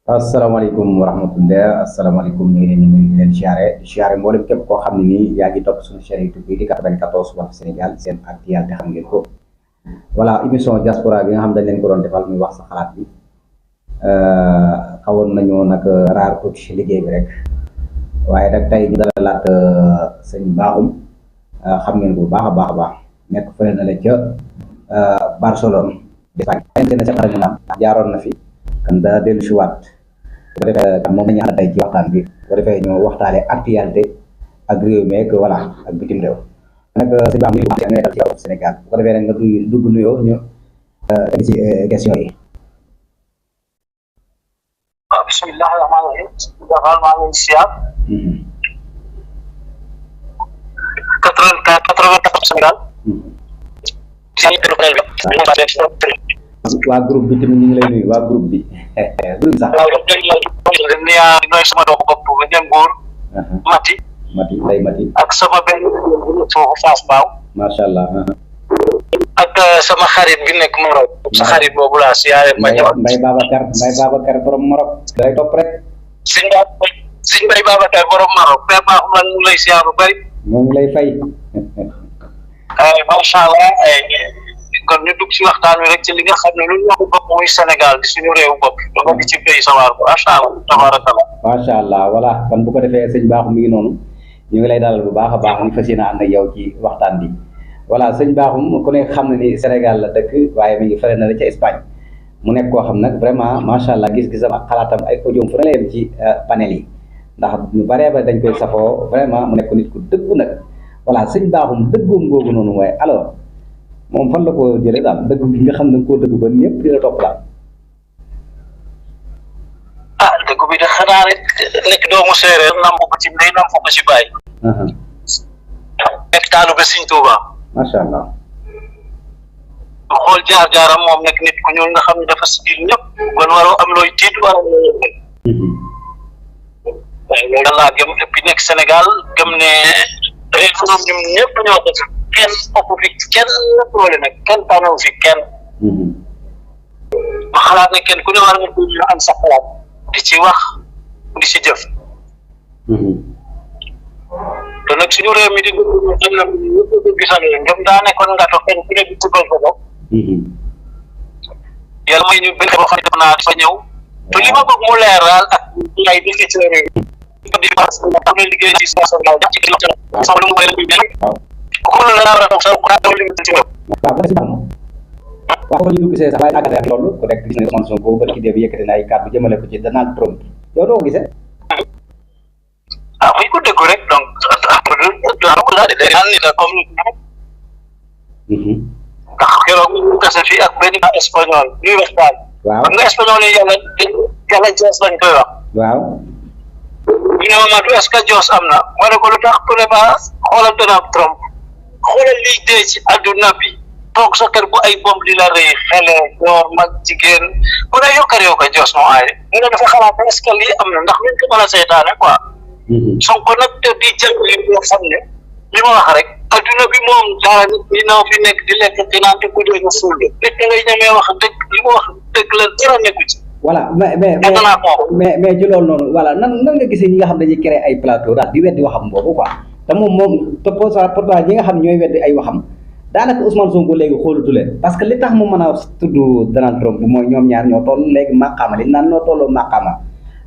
asalaamaaleykum wa rahmatulah asalaamaaleykum ñu ngi leen di nuyu di leen siyaare mboolem képp koo xam ne nii yaa ngi topp suñu chaîne YouTube bi di 94 Walf Sénégal seen actualité xam ngeen ko voilà émission diaspora bi nga xam dañ leen ko doon defal muy wax sa xalaat bi xawoon nañoo nag raar tuuti ci liggéey bi rek waaye nag tey ñu dalalaat sëñ Bakhoum xam ngeen bu baax a baax nekk fële na la ca Barcelone d'Espagne na ca xaral ñu naan jaaroon na fi kan daa dellu si waat bu ko defee kan moom la ñu ànd tey ci waxtaan bi bu ko defee ñu waxtaanee actualité ak réew mi ak voilà ak bitim réew nag sëñ Ba muy wax nga dal ci Walf Sénégal bu ko defee rek nga dugg nuyoo ñu teg ci question yi. bismillah rahmaani rahim dafaal maa ngi siyaar 84 Sénégal waa groupe bi tamit ñu ngi lay nuyu waa groupe bi groupe sax waaw ñooy sama doomu bopp ba ñam góor Mati lay Mati ak sama benn foofu Fass Mbao macha allah ak sama xarit bi nekk Maroc sa xarit boobu laa siyaare ma ñëw Mbaye Babacar borom Maroc day topp rek sëñ Mbaye Babacar borom Maroc Père Bakhoum man mu lay siyaar bu bëri moo ngi lay fay macha allah kon ñu dugg ci waxtaan wi rek ci li nga xam ne lu ñu wax bopp muy Sénégal di suñu réew bopp dafa di ci béy sawar ko macha allah tabarakallah macha allah voilà kon bu ko defee sëñ Bakhoum mi ngi noonu ñu ngi lay dalal bu baax a baax ñu fas yéene ànd ak yow ci waxtaan bi voilà sëñ Bakhoum ku ne xam na ni Sénégal la dëkk waaye mi ngi fële na la ca Espagne mu nekk koo xam nag vraiment macha allah gis-gisam ak xalaatam ay audio fu ne la yem ci panel yi ndax ñu baree ba dañ koy safoo vraiment mu nekk nit ku dëggu nag voilà sëñ Bakhoum dëggoom googu noonu waaye alors moom fan la ko jëlee daal dëgg gi nga xam ne nga koo dëgg ba ñëpp di la topp daal. dëgg bi de xanaa rek nekk doomu séeréer nam ko ci ndey nam ko ci bàyyi. nekk taalu ba Sëñ Tuuba. macha allah. mu xool jaar-jaaram moom nekk nit ku ñuul nga xam ne dafa sigil ñëpp kon waroo am looy tiit wala looy loolu laa gëm et puis nekk Sénégal gëm ne réew moom ñun ñëpp ñoo ko kenn ëpp fi kenn doole nag kenn tànnawu fi kenn ma xalaat ne kenn ku ne war nga ko am sa xalaat di ci wax di ci jëf te nag suñu réew mi di am na ñëpp ko gisale ngëm daa nekkoon nga to kenn ku ne di tugal ko bopp yàlla may ñu benn boo xam ne def naa dafa ñëw te li ma bëgg mu leer daal ak ay di ci réew di pass am na liggéey ci sama ci sama lu mu bëri ko la la ra sax ko daw li ci waaw ko ñu dugg see sax laay àggate ak loolu ku nekk gis ne Ousmane Sonko ba ci dee yëkkati na ay kàddu jëmale ko ci Donald Trump yow doo ko gisee muy ko dëgg rek donc daal di naan ni la comme ndax keroog ñu tase fii ak benn espagnol ñuy waxtaan waaw xam nga espagnol yi yàlla Joos lañ koy wax waaw ñu ne Mamadou est-ce que Joos am na ma ne ko lu tax ku ne ma xoolal Donald Trump xoolal liy dee ci àdduna bi toog sa kër bu ay bomb di la rëy xele góor mag jigéen ku ne yokkar yokka Joos moo aaye ñu ne dafa xalaat est-ce que lii am na ndax luñ ko mën a seetaane quoi Sonko nag te di jël li nga xam ne li ma wax rek adduna bi moom dara nit ñi naaw fi nekk di lekk di naan te guddee nga suul nit ngay ñemee wax dëgg li mu wax dëgg la dara nekku ci voilà mais ci loolu noonu voilà nan nga gisee ñi nga xam dañuy créer ay plateau daal di weddi waxam boobu quoi te moom te pourtant ñi nga xam ñooy weddi ay waxam daanaka Ousmane Sonko léegi xoolatu leen parce que li tax mu mën a tudd Donald Trump mooy ñoom ñaar ñoo toll léegi màqaama li naan ñoo tolloo màqaama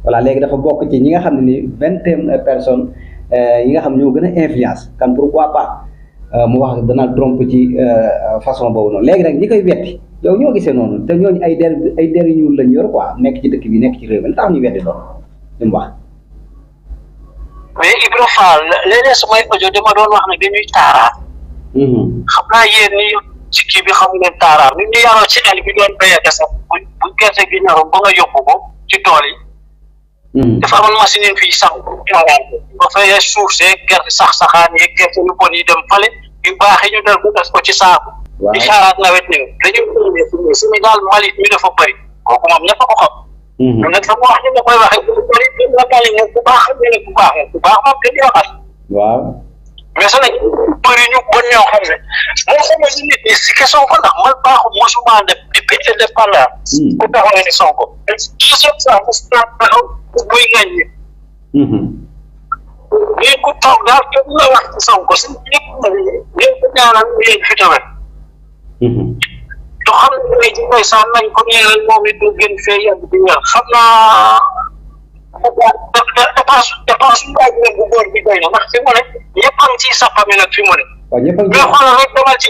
voilà léegi dafa bokk ci ñi nga xam ne ni 20 personnes yi nga xam ñoo gën a influence kan pourquoi pas mu wax Donald Trump ci façon boobu noonu léegi nag ñi koy weddi yow ñoo gisee noonu te ñooñu ay der yu ñuul lañ yor quoi nekk ci dëkk bi nekk ci réew mi li tax ñu weddi loolu li mu wax. mais Ibra Fall léeg-léeg samay audio dama doon wax ne dañuy taaraat. xam naa yéen ñi ci kii bi xam ngeen taaraat ñun ñu yaroo ci àll bi doon béyate sax bu gerte gi ñoroon ba nga yóbbu ko ci tool yi. dafa amoon machine yi fii sax taaraat ba fay suuf see gerte sax-saxaan yeeg gerte yu bon yi dem fale yu baax yi ñu dal ko def ko ci saaku. di xaaraat nawet ñëw dañu Sénégal Mali mi dafa bëri kooku moom ñëpp a ko xam. ñun nag sama wax ñu ma koy waxee la Mali moom bu baax ñu ne bu baax moom dañuy waxal. waaw. mais Sénégal bëri ñu bon ñoo xam ne moo xamal si nit ñi si question ko ndax man baaxul mosuma def di depuis indépendance ku taxaw ni Sonko deuxième fois mu taxaw muy ngagne ni ku toog daal kenn la wax ci Sonko si ñëpp ñaanal ñeen fi tamit to xam ne ci koy sa nañ ko ñeelal moom it du gën fee yàgg di ñaan xam naa dépense laaj ne bu góor bi doy na ndax fi mu ne ñëpp am ci sappami nag fi mu ne waaw ñëpp a ngi mais xoolal rek demal ci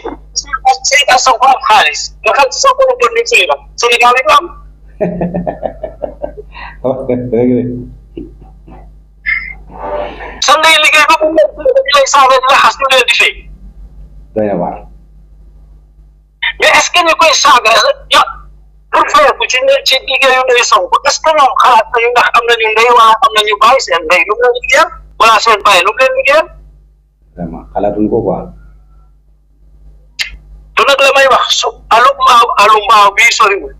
Seydou Sonko am xaalis nga xam ci Sonko bon ni fii la Sénégal rek am sa ngay liggéey ba bu lay saaga di la xas ñu leen di fay doy na waar mais est ce que ñu koy saaga ya pour faire ko ci liggéeyu ndey Sonko est ce que ñoom xalaat nañu ndax am nañu ndey wala am nañu bàyyi seen ndey lu mu leen liggéeyal wala seen bàyyi lu mu leen liggéeyal vraiment xalaatuñu ko quoi to nag la may wax su alu mbaaw bii soriwul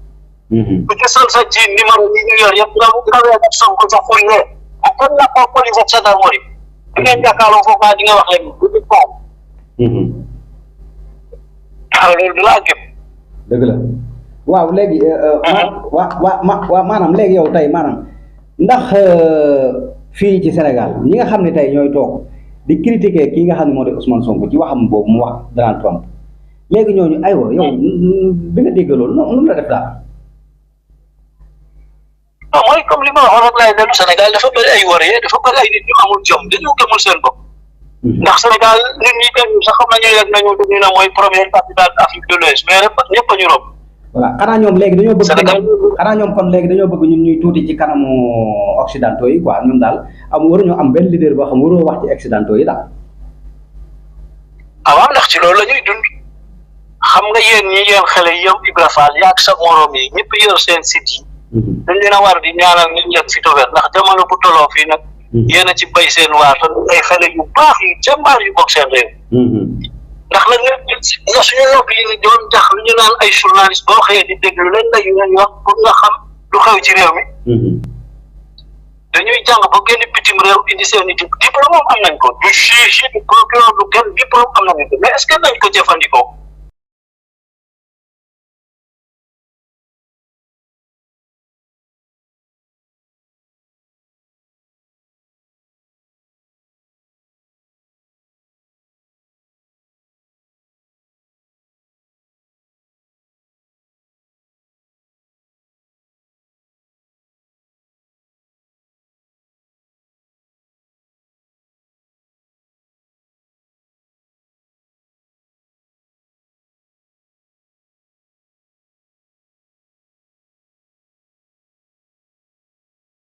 ku ci sol sa jiin numéro yi ñu yor yëpp nga weer ak Sonko sa fuy ne ak kon la ko police ak gendarmerie di ngeen jàkkaarloo foofu di nga wax leen bu di foofu loolu du laa gëm dëgg la waaw léegi waa maanaam léegi yow tey maanaam ndax fii ci Sénégal ñi nga xam ne tey ñooy toog di critiquer kii nga xam ne moo di Ousmane Sonko ci waxam boobu mu wax Donald Trump léegi ñooñu aywa yow bi nga dégg loolu nu la def daal non mooy comme li ma waxoon rek laay dellu Sénégal dafa bëri ay waree dafa bëri ay nit ñu amul jom dañoo gëmul seen bopp ndax Sénégal nit ñi déglu sax xam nañu rek nañu dañu ne mooy première capitale d'Afrique de l'Ouest mais rek ñëpp a ñu rob voilà xanaa ñoom léegi dañoo bëgg Sénégal xanaa ñoom kon léegi dañoo bëgg ñun ñuy tuuti ci kanamu occidentaux yi quoi ñun daal waruñu am benn leader boo xam waroo wax ci occidentaux yi daal waaw ndax ci loolu la ñuy dund xam nga yéen xale yi yow Ibra Fall yaag sa morom yi ñëpp yor seen site yi dañ leen a war di ñaanal nit ñi fi tover ndax jamono bu tolloo fii nag yéen a ci bay seen waar te ay xale yu baax yu jàmbaar yu bokk seen réew ndax nag ñun suñu nopp yi doon jax lu ñu naan ay journaliste boo xëyee di déglu leen la yu ñu wax pour nga xam lu xew ci réew mi dañuy jàng ba génn bitim réew indi seen i diplôme am nañ ko du juge du procureur du kenn diplôme am nañ ko mais est ce que nañ ko jëfandikoo